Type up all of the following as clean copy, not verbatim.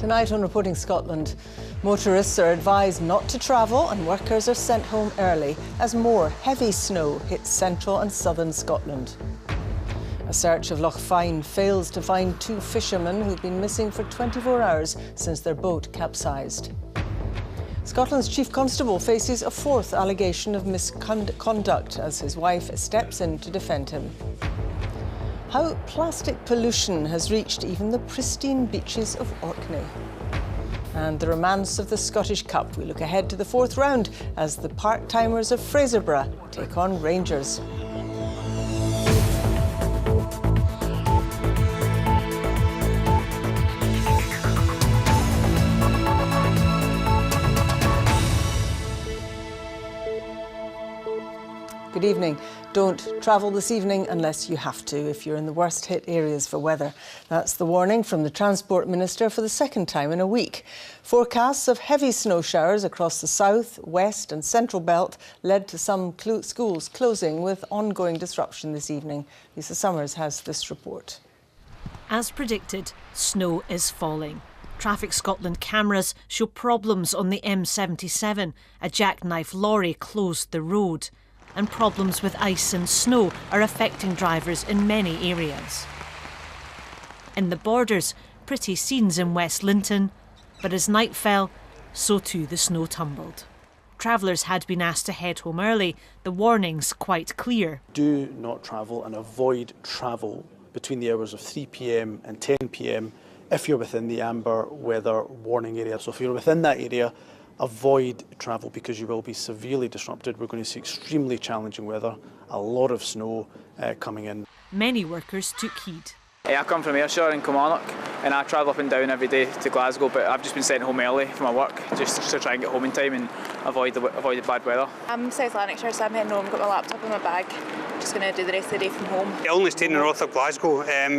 Tonight on Reporting Scotland, motorists are advised not to travel and workers are sent home early as more heavy snow hits central and southern Scotland. A search of Loch Fyne fails to find two fishermen who've been missing for 24 hours since their boat capsized. Scotland's Chief Constable faces a fourth allegation of misconduct as his wife steps in to defend him. How plastic pollution has reached even the pristine beaches of Orkney. And the romance of the Scottish Cup. We look ahead to the fourth round as the part-timers of Fraserburgh take on Rangers. Good evening. Don't travel this evening unless you have to if you're in the worst hit areas for weather. That's the warning from the Transport Minister for the second time in a week. Forecasts of heavy snow showers across the south, west and central belt led to some schools closing with ongoing disruption this evening. Lisa Summers has this report. As predicted, snow is falling. Traffic Scotland cameras show problems on the M77. A jackknife lorry closed the road. And problems with ice and snow are affecting drivers in many areas. In the Borders, pretty scenes in West Linton, but as night fell, so too the snow tumbled. Travellers had been asked to head home early, the warning's quite clear. Do not travel and avoid travel between the hours of 3 p.m. and 10 p.m. if you're within the amber weather warning area. So if you're within that area, avoid travel because you will be severely disrupted. We're going to see extremely challenging weather, a lot of snow coming in. Many workers took heed. I come from Ayrshire in Kilmarnock and I travel up and down every day to Glasgow, but I've just been sent home early from my work just to try and get home in time and avoid the bad weather. I'm South Lanarkshire, so I'm heading home, got my laptop in my bag. Just going to do the rest of the day from home. I only stayed in the north of Glasgow,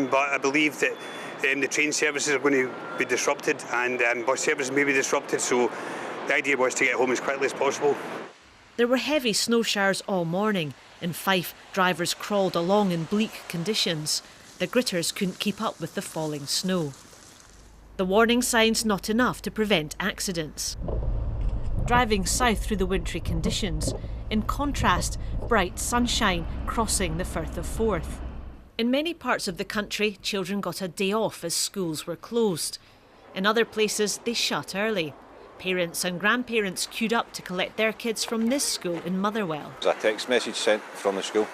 but I believe that the train services are going to be disrupted and bus services may be disrupted, so the idea was to get home as quickly as possible. There were heavy snow showers all morning. In Fife, drivers crawled along in bleak conditions. The gritters couldn't keep up with the falling snow. The warning signs not enough to prevent accidents. Driving south through the wintry conditions. In contrast, bright sunshine crossing the Firth of Forth. In many parts of the country, children got a day off as schools were closed. In other places, they shut early. Parents and grandparents queued up to collect their kids from this school in Motherwell. There's a text message sent from the school.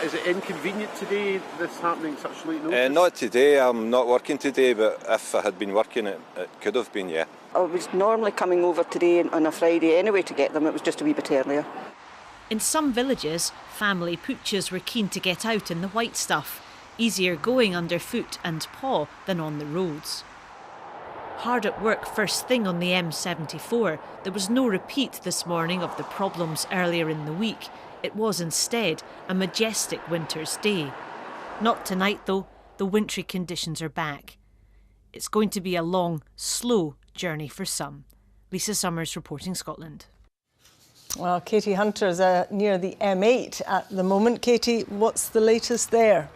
Is it inconvenient today, this happening such late notice? Not today, I'm not working today, but if I had been working it could have been, yeah. I was normally coming over today on a Friday anyway to get them, it was just a wee bit earlier. In some villages, family pooches were keen to get out in the white stuff, easier going under foot and paw than on the roads. Hard at work first thing on the M74, there was no repeat this morning of the problems earlier in the week. It was instead a majestic winter's day. Not tonight though, the wintry conditions are back. It's going to be a long, slow journey for some. Lisa Summers, Reporting Scotland. Well, Katie Hunter's near the M8 at the moment. Katie, what's the latest there?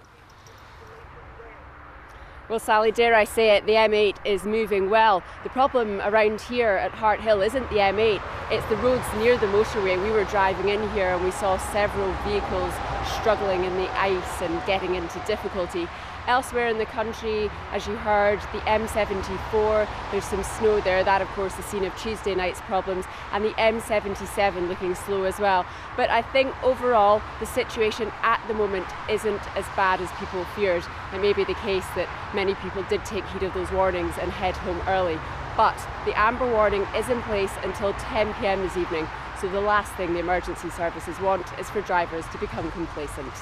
Well, Sally, dare I say it, the M8 is moving well. The problem around here at Hart Hill isn't the M8, it's the roads near the motorway. We were driving in here and we saw several vehicles struggling in the ice and getting into difficulty. Elsewhere in the country, as you heard, the M74, there's some snow there. That, of course, the scene of Tuesday night's problems. And the M77 looking slow as well. But I think overall, the situation at the moment isn't as bad as people feared. It may be the case that many people did take heed of those warnings and head home early. But the amber warning is in place until 10 p.m. this evening. So the last thing the emergency services want is for drivers to become complacent.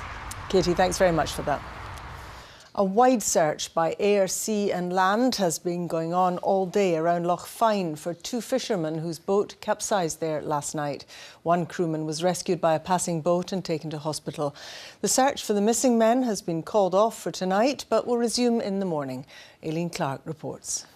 Katie, thanks very much for that. A wide search by air, sea and land has been going on all day around Loch Fyne for two fishermen whose boat capsized there last night. One crewman was rescued by a passing boat and taken to hospital. The search for the missing men has been called off for tonight but will resume in the morning. Aileen Clark reports.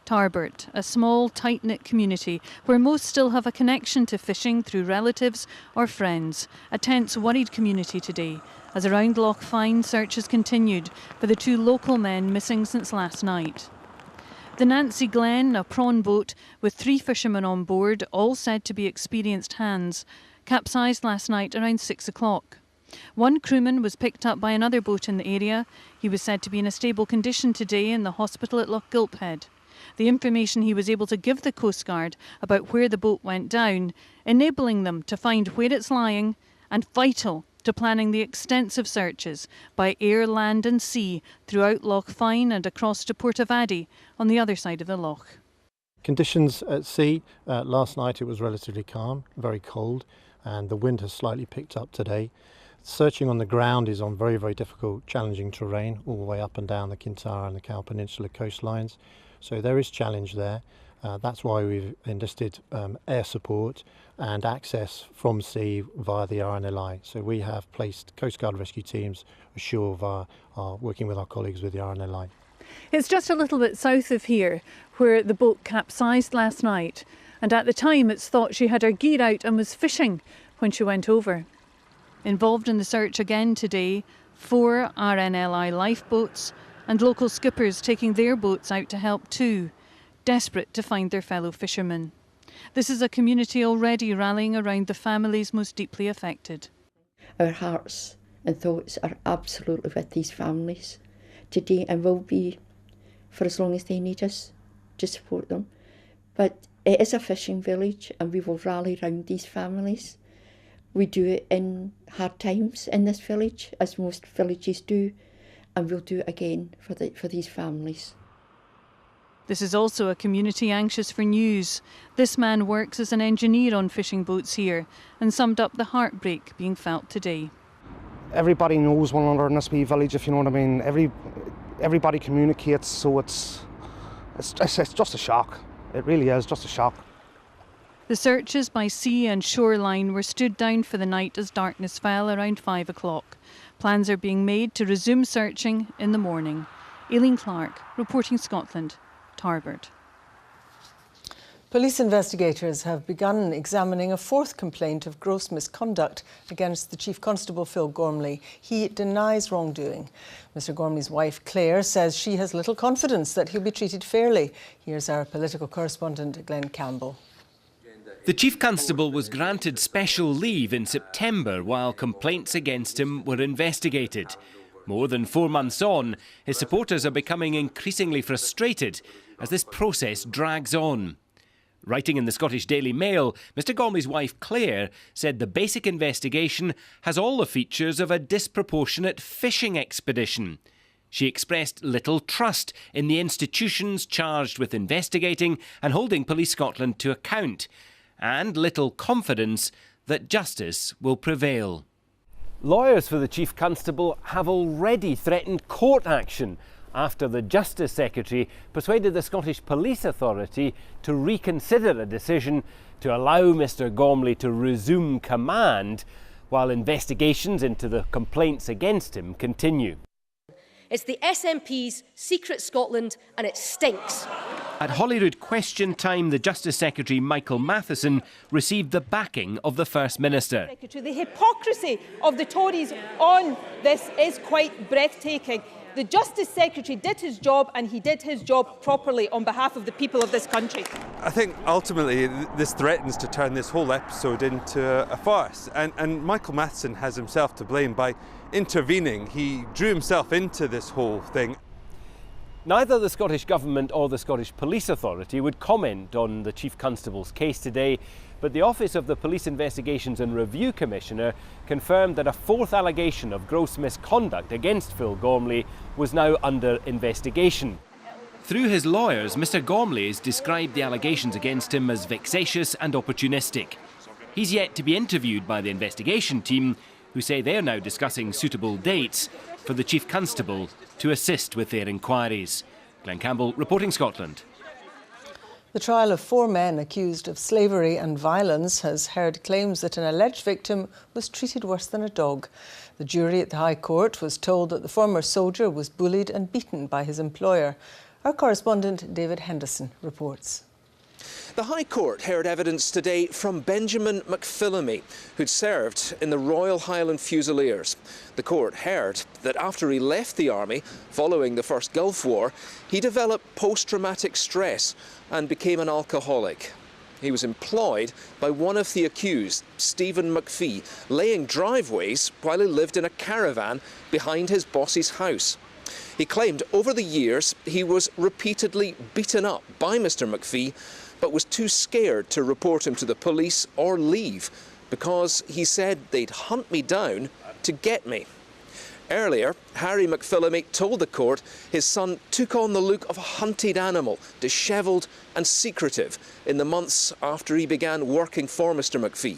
Tarbert, a small, tight-knit community where most still have a connection to fishing through relatives or friends. A tense, worried community today, as around Loch Fyne searches continued for the two local men missing since last night. The Nancy Glen, a prawn boat with 3 fishermen on board, all said to be experienced hands, capsized last night around 6 o'clock. One crewman was picked up by another boat in the area. He was said to be in a stable condition today in the hospital at Loch Gilphead. The information he was able to give the Coast Guard about where the boat went down, enabling them to find where it's lying, and vital to planning the extensive searches by air, land and sea throughout Loch Fyne and across to Portavadie on the other side of the loch. Conditions at sea, last night it was relatively calm, very cold, and the wind has slightly picked up today. Searching on the ground is on very, very difficult, challenging terrain all the way up and down the Kintyre and the Cowal Peninsula coastlines. So there is challenge there. That's why we've enlisted air support and access from sea via the RNLI. So we have placed Coast Guard rescue teams ashore via working with our colleagues with the RNLI. It's just a little bit south of here where the boat capsized last night, and at the time it's thought she had her gear out and was fishing when she went over. Involved in the search again today, 4 RNLI lifeboats and local skippers taking their boats out to help too, desperate to find their fellow fishermen. This is a community already rallying around the families most deeply affected. Our hearts and thoughts are absolutely with these families today and will be for as long as they need us to support them. But it is a fishing village and we will rally around these families. We do it in hard times in this village, as most villages do, and we'll do it again for these families. This is also a community anxious for news. This man works as an engineer on fishing boats here and summed up the heartbreak being felt today. Everybody knows one another in this wee village, if you know what I mean. Everybody communicates, so it's just a shock. It really is just a shock. The searches by sea and shoreline were stood down for the night as darkness fell around 5 o'clock. Plans are being made to resume searching in the morning. Aileen Clark, reporting Scotland, Tarbert. Police investigators have begun examining a 4th complaint of gross misconduct against the Chief Constable Phil Gormley. He denies wrongdoing. Mr Gormley's wife Claire says she has little confidence that he'll be treated fairly. Here's our political correspondent Glenn Campbell. The Chief Constable was granted special leave in September while complaints against him were investigated. More than 4 months on, his supporters are becoming increasingly frustrated as this process drags on. Writing in the Scottish Daily Mail, Mr Gormley's wife Claire said the basic investigation has all the features of a disproportionate fishing expedition. She expressed little trust in the institutions charged with investigating and holding Police Scotland to account, and little confidence that justice will prevail. Lawyers for the Chief Constable have already threatened court action after the Justice Secretary persuaded the Scottish Police Authority to reconsider a decision to allow Mr Gormley to resume command while investigations into the complaints against him continue. It's the SNP's Secret Scotland and it stinks. At Holyrood Question Time, the Justice Secretary Michael Matheson received the backing of the First Minister. The hypocrisy of the Tories on this is quite breathtaking. The Justice Secretary did his job and he did his job properly on behalf of the people of this country. I think ultimately this threatens to turn this whole episode into a farce, and Michael Matheson has himself to blame by intervening. He drew himself into this whole thing. Neither the Scottish Government or the Scottish Police Authority would comment on the Chief Constable's case today, but the Office of the Police Investigations and Review Commissioner confirmed that a 4th allegation of gross misconduct against Phil Gormley was now under investigation. Through his lawyers, Mr Gormley has described the allegations against him as vexatious and opportunistic. He's yet to be interviewed by the investigation team, who say they're now discussing suitable dates for the Chief Constable to assist with their inquiries. Glenn Campbell, reporting Scotland. The trial of 4 men accused of slavery and violence has heard claims that an alleged victim was treated worse than a dog. The jury at the High Court was told that the former soldier was bullied and beaten by his employer. Our correspondent David Henderson reports. The High Court heard evidence today from Benjamin McPhillamy, who'd served in the Royal Highland Fusiliers. The court heard that after he left the army, following the First Gulf War, he developed post-traumatic stress and became an alcoholic. He was employed by one of the accused, Stephen McPhee, laying driveways while he lived in a caravan behind his boss's house. He claimed over the years he was repeatedly beaten up by Mr. McPhee, but was too scared to report him to the police or leave because he said they'd hunt me down to get me. Earlier, Harry McPhillamy told the court his son took on the look of a hunted animal, dishevelled and secretive, in the months after he began working for Mr. McPhee.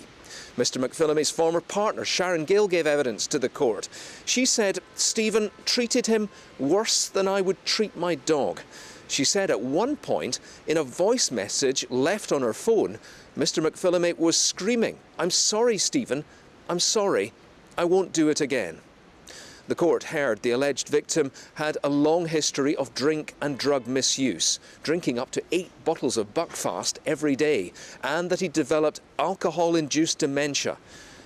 Mr. McPhillamy's former partner, Sharon Gill, gave evidence to the court. She said Stephen treated him worse than I would treat my dog. She said at one point, in a voice message left on her phone, Mr. McPhillamy was screaming, "I'm sorry, Stephen, I'm sorry, I won't do it again." The court heard the alleged victim had a long history of drink and drug misuse, drinking up to 8 bottles of Buckfast every day, and that he developed alcohol-induced dementia.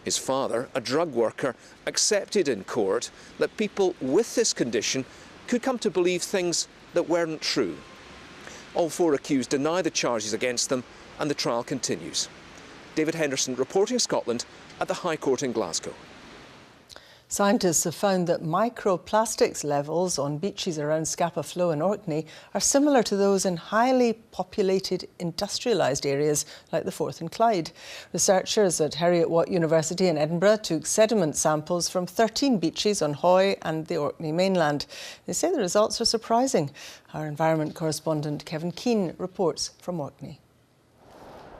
His father, a drug worker, accepted in court that people with this condition could come to believe things that weren't true. All 4 accused deny the charges against them, and the trial continues. David Henderson, reporting Scotland at the High Court in Glasgow. Scientists have found that microplastics levels on beaches around Scapa Flow in Orkney are similar to those in highly populated industrialised areas like the Forth and Clyde. Researchers at Heriot-Watt University in Edinburgh took sediment samples from 13 beaches on Hoy and the Orkney mainland. They say the results are surprising. Our environment correspondent Kevin Keane reports from Orkney.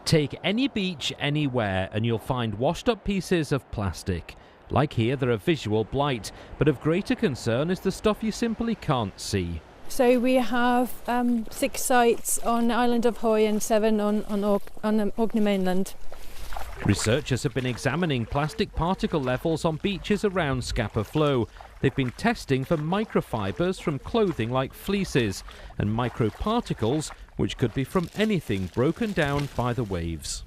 Take any beach anywhere and you'll find washed up pieces of plastic. Like here, they're a visual blight, but of greater concern is the stuff you simply can't see. So we have 6 sites on the island of Hoy and 7 on the Orkney mainland. Researchers have been examining plastic particle levels on beaches around Scapa Flow. They've been testing for microfibres from clothing like fleeces and microparticles, which could be from anything broken down by the waves.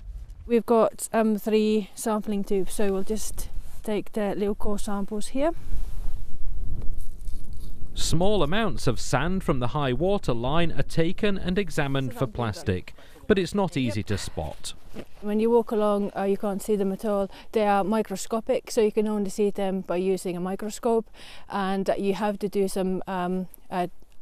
We've got 3 sampling tubes, so we'll just take the little core samples here. Small amounts of sand from the high water line are taken and examined for plastic, but it's not easy to spot. When you walk along, you can't see them at all. They are microscopic, so you can only see them by using a microscope, and you have to do some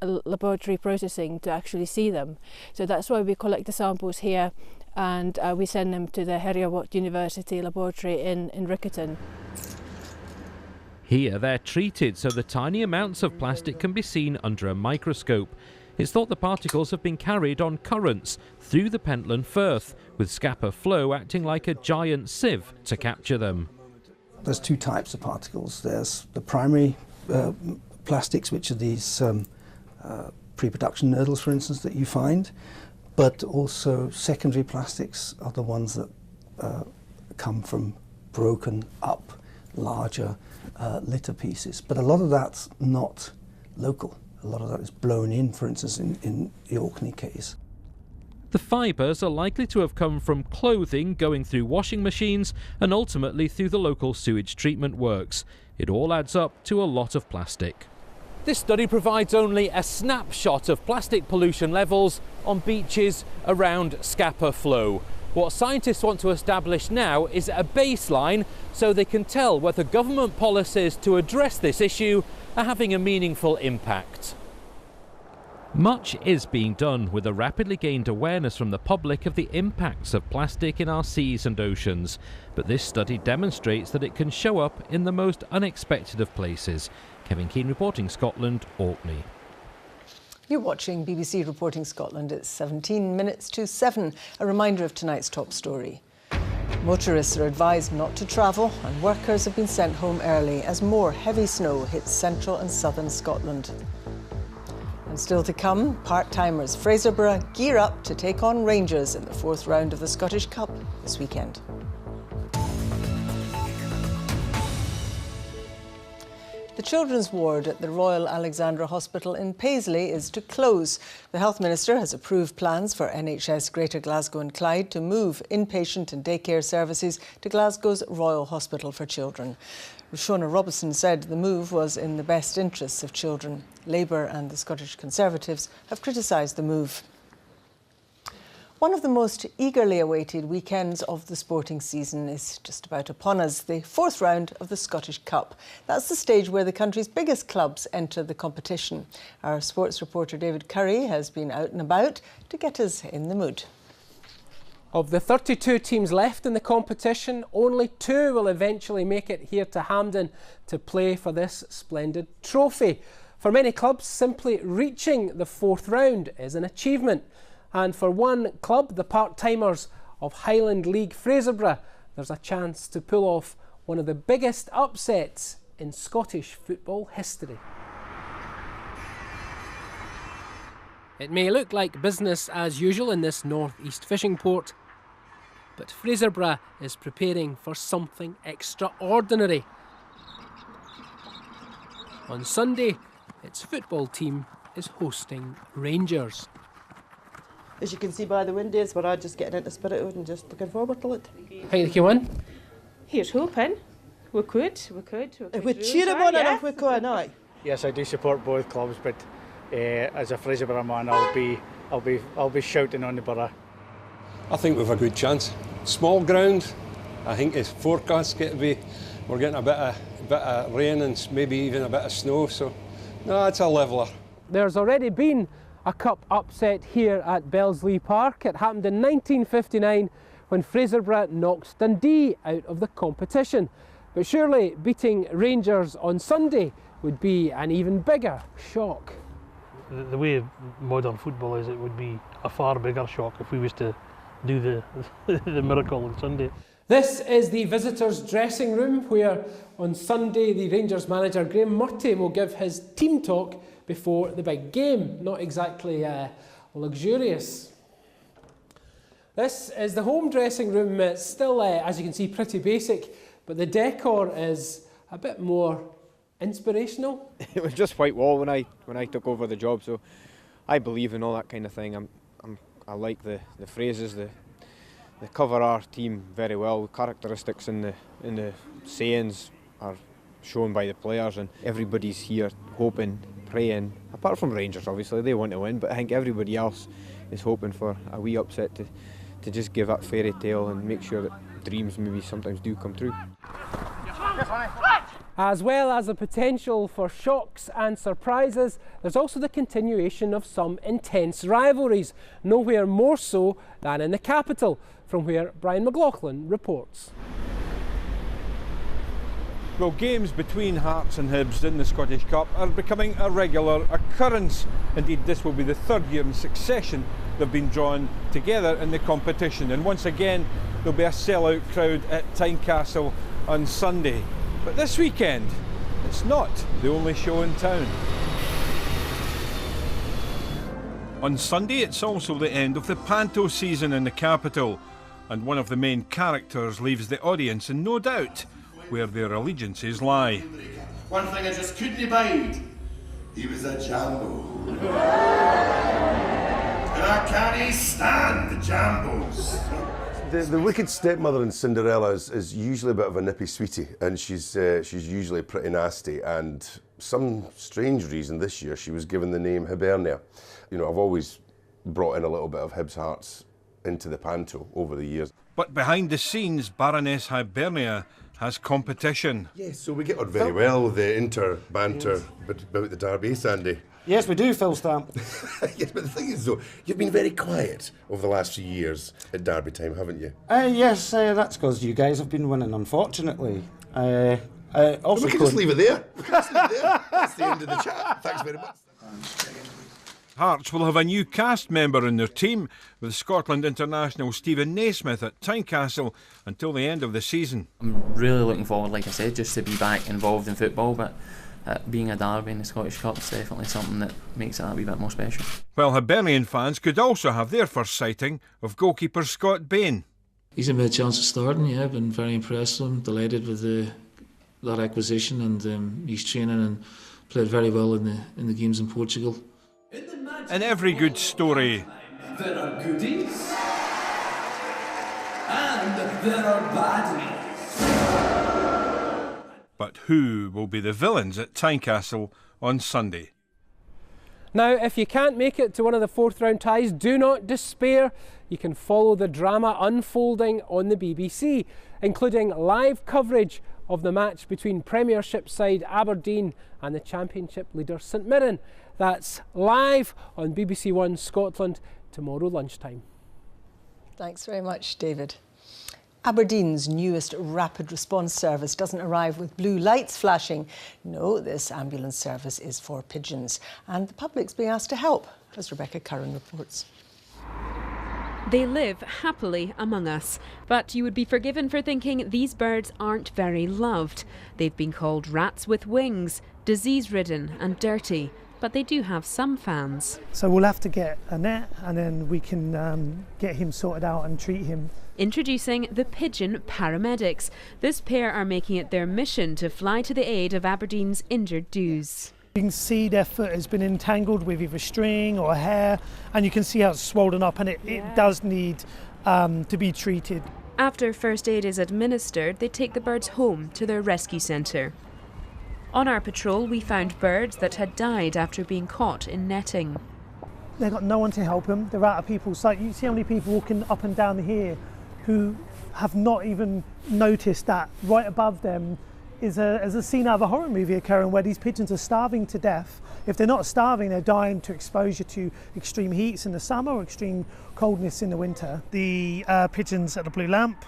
laboratory processing to actually see them. So that's why we collect the samples here, and we send them to the Heriot-Watt University laboratory in Riccarton. Here they're treated so the tiny amounts of plastic can be seen under a microscope. It's thought the particles have been carried on currents through the Pentland Firth, with Scapa Flow acting like a giant sieve to capture them. There's 2 types of particles. There's the primary plastics, which are these pre-production nurdles, for instance, that you find, but also secondary plastics are the ones that come from broken up larger litter pieces. But a lot of that's not local. A lot of that is blown in, for instance, in the Orkney case. The fibres are likely to have come from clothing going through washing machines and ultimately through the local sewage treatment works. It all adds up to a lot of plastic. This study provides only a snapshot of plastic pollution levels on beaches around Scapa Flow. What scientists want to establish now is a baseline so they can tell whether government policies to address this issue are having a meaningful impact. Much is being done with a rapidly gained awareness from the public of the impacts of plastic in our seas and oceans, but this study demonstrates that it can show up in the most unexpected of places. Kevin Keane reporting Scotland, Orkney. You're watching BBC Reporting Scotland. It's 17 minutes to 7. A reminder of tonight's top story. Motorists are advised not to travel and workers have been sent home early as more heavy snow hits central and southern Scotland. And still to come, part-timers Fraserburgh gear up to take on Rangers in the 4th round of the Scottish Cup this weekend. The children's ward at the Royal Alexandra Hospital in Paisley is to close. The Health Minister has approved plans for NHS Greater Glasgow and Clyde to move inpatient and daycare services to Glasgow's Royal Hospital for Children. Shona Robertson said the move was in the best interests of children. Labour and the Scottish Conservatives have criticised the move. One of the most eagerly awaited weekends of the sporting season is just about upon us, the fourth round of the Scottish Cup. That's the stage where the country's biggest clubs enter the competition. Our sports reporter David Curry has been out and about to get us in the mood. Of the 32 teams left in the competition, only 2 will eventually make it here to Hampden to play for this splendid trophy. For many clubs, simply reaching the fourth round is an achievement. And for one club, the part-timers of Highland League Fraserburgh, there's a chance to pull off one of the biggest upsets in Scottish football history. It may look like business as usual in this north-east fishing port, but Fraserburgh is preparing for something extraordinary. On Sunday, its football team is hosting Rangers. As you can see by the windows, we're all just getting into spirit and just looking forward to it. Think you win? Here's hoping. We could. If we cheer them on enough, we can, aye. Yes, I do support both clubs, but as a Fraserburgh man, I'll be shouting on the borough. I think we've a good chance. Small ground. I think it's forecast get to be. We're getting a bit of rain and maybe even a bit of snow. So, no, it's a leveller. There's already been a cup upset here at Belsley Park. It happened in 1959 when Fraserburgh knocked Dundee out of the competition. But surely beating Rangers on Sunday would be an even bigger shock. The way modern football is, it would be a far bigger shock if we was to do the miracle on Sunday. This is the visitors' dressing room where on Sunday the Rangers manager Graham Murty will give his team talk before the big game. Not exactly luxurious. This is the home dressing room. It's still, as you can see, pretty basic, but the decor is a bit more inspirational. It was just white wall when I took over the job, so I believe in all that kind of thing. I like the phrases, they cover our team very well. The characteristics in the sayings are shown by the players, and everybody's here hoping, praying, apart from Rangers obviously, they want to win, but I think everybody else is hoping for a wee upset to just give that fairy tale and make sure that dreams maybe sometimes do come true. As well as the potential for shocks and surprises, there's also the continuation of some intense rivalries, nowhere more so than in the capital, from where Brian McLaughlin reports. Well, games between Hearts and Hibs in the Scottish Cup are becoming a regular occurrence. Indeed, this will be the third year in succession they've been drawn together in the competition. And once again, there'll be a sellout crowd at Tynecastle on Sunday. But this weekend, it's not the only show in town. On Sunday, it's also the end of the Panto season in the capital, and one of the main characters leaves the audience in no doubt where their allegiances lie. One thing I just couldn't abide, he was a Jambo. And I can't stand the Jambos. The wicked stepmother in Cinderella is usually a bit of a nippy sweetie, and she's usually pretty nasty, and some strange reason this year she was given the name Hibernia. You know, I've always brought in a little bit of Hibs Hearts into the Panto over the years. But behind the scenes, Baroness Hibernia has competition. Yes, so we get on very well, the inter-banter about the derby, Sandy. Yes, we do, Phil Stamp. Yes, but the thing is, though, you've been very quiet over the last few years at derby time, haven't you? Yes, that's because you guys have been winning, unfortunately. Also we can just leave it there. That's the end of the chat. Thanks very much. Hearts will have a new cast member in their team, with Scotland international Stephen Naismith at Tynecastle until the end of the season. I'm really looking forward, like I said, just to be back involved in football, but being a derby in the Scottish Cup is definitely something that makes it a wee bit more special. Well, Hibernian fans could also have their first sighting of goalkeeper Scott Bain. He's given me a chance of starting, yeah. I've been very impressed with him, delighted with the that acquisition, and he's training and played very well in the games in Portugal. In every good story, there are goodies and there are baddies. but who will be the villains at Tynecastle on Sunday? Now, if you can't make it to one of the fourth round ties, do not despair. You can follow the drama unfolding on the BBC, including live coverage of the match between Premiership side Aberdeen and the Championship leader St Mirren. That's live on BBC One Scotland tomorrow lunchtime. Thanks very much, David. Aberdeen's newest rapid response service doesn't arrive with blue lights flashing. No, this ambulance service is for pigeons, and the public's being asked to help, as Rebecca Curran reports. They live happily among us, but you would be forgiven for thinking these birds aren't very loved. They've been called rats with wings, disease-ridden and dirty, but they do have some fans. So we'll have to get a net and then we can get him sorted out and treat him. Introducing the Pigeon Paramedics. This pair are making it their mission to fly to the aid of Aberdeen's injured doos. You can see their foot has been entangled with either string or hair, and you can see how it's swollen up, and it does need to be treated. After first aid is administered, they take the birds home to their rescue centre. On our patrol, we found birds that had died after being caught in netting. They've got no one to help them. They're out of people's sight. You see how many people walking up and down here who have not even noticed that right above them is a scene out of a horror movie occurring where these pigeons are starving to death. If they're not starving, they're dying to exposure to extreme heats in the summer or extreme coldness in the winter. The pigeons at the Blue Lamp,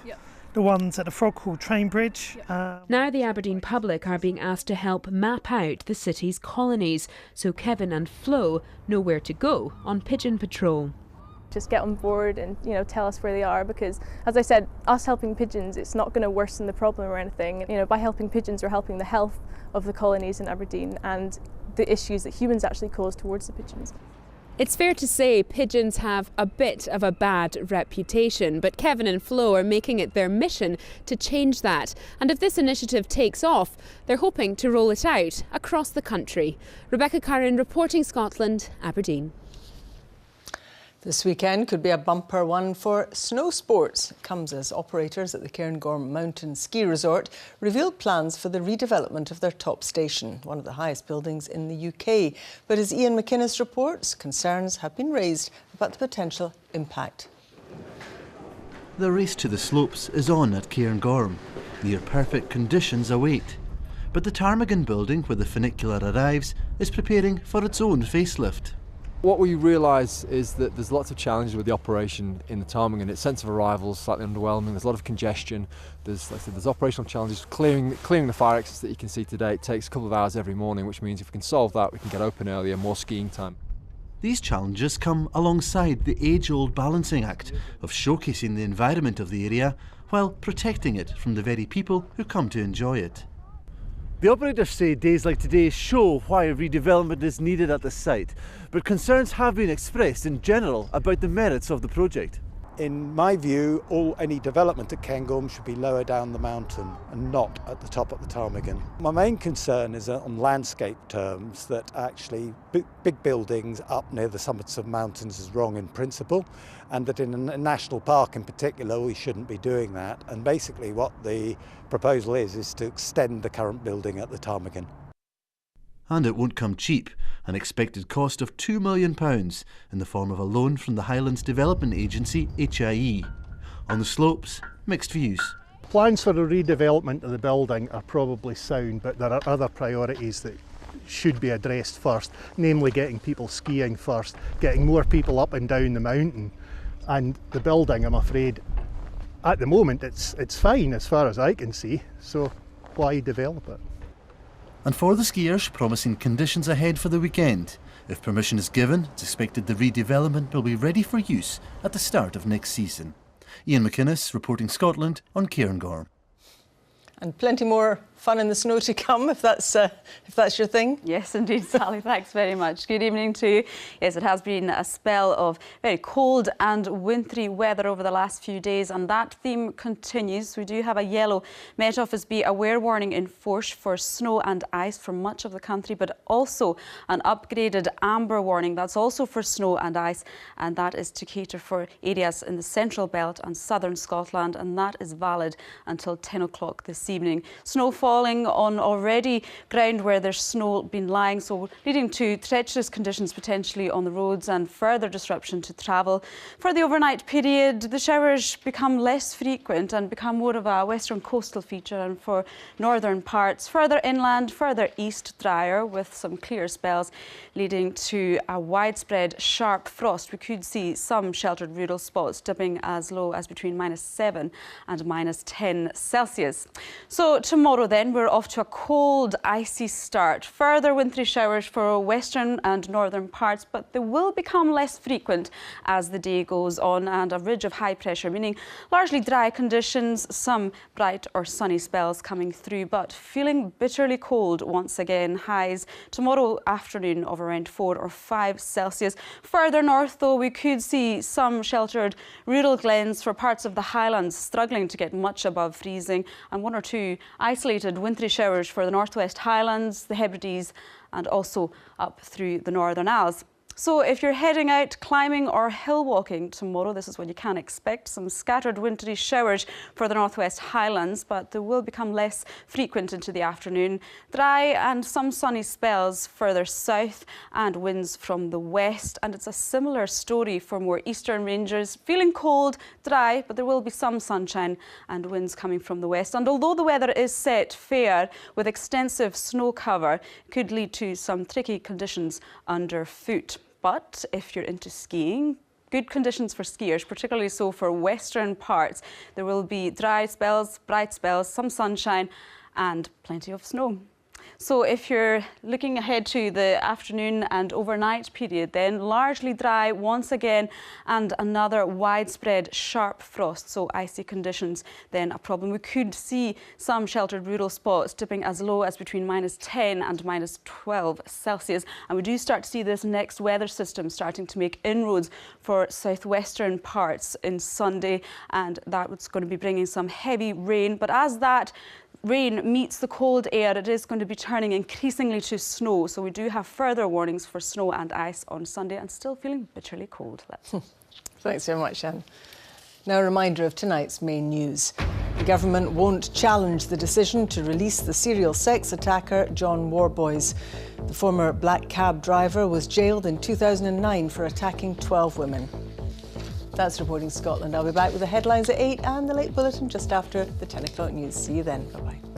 the ones at the Froghall train bridge. Now the Aberdeen public are being asked to help map out the city's colonies so Kevin and Flo know where to go on pigeon patrol. Just get on board and tell us where they are, because as I said, us helping pigeons, it's not going to worsen the problem or anything. By helping pigeons, we're helping the health of the colonies in Aberdeen and the issues that humans actually cause towards the pigeons. It's fair to say pigeons have a bit of a bad reputation, but Kevin and Flo are making it their mission to change that. And if this initiative takes off, they're hoping to roll it out across the country. Rebecca Curran, reporting Scotland, Aberdeen. This weekend could be a bumper one for snow sports. It comes as operators at the Cairngorm Mountain Ski Resort revealed plans for the redevelopment of their top station, one of the highest buildings in the UK. But as Ian McInnes reports, concerns have been raised about the potential impact. The race to the slopes is on at Cairngorm. Near perfect conditions await. But the Ptarmigan building where the funicular arrives is preparing for its own facelift. What we realise is that there's lots of challenges with the operation in the Ptarmigan. Its sense of arrival is slightly underwhelming. There's a lot of congestion. There's operational challenges. Clearing the fire exits that you can see today, it takes a couple of hours every morning, which means if we can solve that, we can get open earlier, more skiing time. These challenges come alongside the age-old balancing act of showcasing the environment of the area while protecting it from the very people who come to enjoy it. The operators say days like today show why redevelopment is needed at the site, but concerns have been expressed in general about the merits of the project. In my view, any development at Cairngorm should be lower down the mountain and not at the top of the Ptarmigan. My main concern is on landscape terms that actually big buildings up near the summits of mountains is wrong in principle, and that in a national park in particular we shouldn't be doing that. And basically what the proposal is to extend the current building at the Ptarmigan. And it won't come cheap, an expected cost of £2 million in the form of a loan from the Highlands Development Agency, HIE. On the slopes, mixed views. Plans for the redevelopment of the building are probably sound, but there are other priorities that should be addressed first, namely getting people skiing first, getting more people up and down the mountain. And the building, I'm afraid, at the moment it's fine as far as I can see, so why develop it? And for the skiers, promising conditions ahead for the weekend. If permission is given, it's expected the redevelopment will be ready for use at the start of next season. Ian McInnes, reporting Scotland on Cairngorm. And plenty more fun in the snow to come, if that's your thing. Yes, indeed, Sally. Thanks very much. Good evening to you. Yes, it has been a spell of very cold and wintry weather over the last few days, and that theme continues. We do have a yellow Met Office Be Aware warning in force for snow and ice for much of the country, but also an upgraded amber warning. That's also for snow and ice, and that is to cater for areas in the Central Belt and southern Scotland, and that is valid until 10 o'clock this evening. Snow falling on already ground where there's snow been lying, so leading to treacherous conditions potentially on the roads and further disruption to travel. For the overnight period, the showers become less frequent and become more of a western coastal feature, and for northern parts, further inland, further east, drier with some clear spells, leading to a widespread sharp frost. We could see some sheltered rural spots dipping as low as between -7 and -10 Celsius. So tomorrow then, we're off to a cold, icy start. Further wintry showers for western and northern parts, but they will become less frequent as the day goes on, and a ridge of high pressure, meaning largely dry conditions, some bright or sunny spells coming through, but feeling bitterly cold once again. Highs tomorrow afternoon of around 4 or 5 Celsius. Further north, though, we could see some sheltered rural glens for parts of the Highlands struggling to get much above freezing, and 1 or 2 isolated wintry showers for the Northwest Highlands, the Hebrides, and also up through the Northern Isles. So if you're heading out climbing or hill walking tomorrow, this is when you can expect some scattered wintry showers for the Northwest Highlands, but they will become less frequent into the afternoon. Dry and some sunny spells further south and winds from the west. And it's a similar story for more eastern ranges. Feeling cold, dry, but there will be some sunshine and winds coming from the west. And although the weather is set fair with extensive snow cover, it could lead to some tricky conditions underfoot. But if you're into skiing, good conditions for skiers, particularly so for western parts. There will be dry spells, bright spells, some sunshine and plenty of snow. So if you're looking ahead to the afternoon and overnight period, then largely dry once again, and another widespread sharp frost, so icy conditions then a problem. We could see some sheltered rural spots dipping as low as between -10 and -12 Celsius. And we do start to see this next weather system starting to make inroads for southwestern parts in Sunday, and that's going to be bringing some heavy rain. But as that rain meets the cold air, it is going to be turning increasingly to snow. So we do have further warnings for snow and ice on Sunday, and still feeling bitterly cold. Thanks very much, Anne. Now a reminder of tonight's main news. The government won't challenge the decision to release the serial sex attacker John Worboys. The former black cab driver was jailed in 2009 for attacking 12 women. That's Reporting Scotland. I'll be back with the headlines at 8 and the late bulletin just after the 10 o'clock news. See you then. Bye-bye.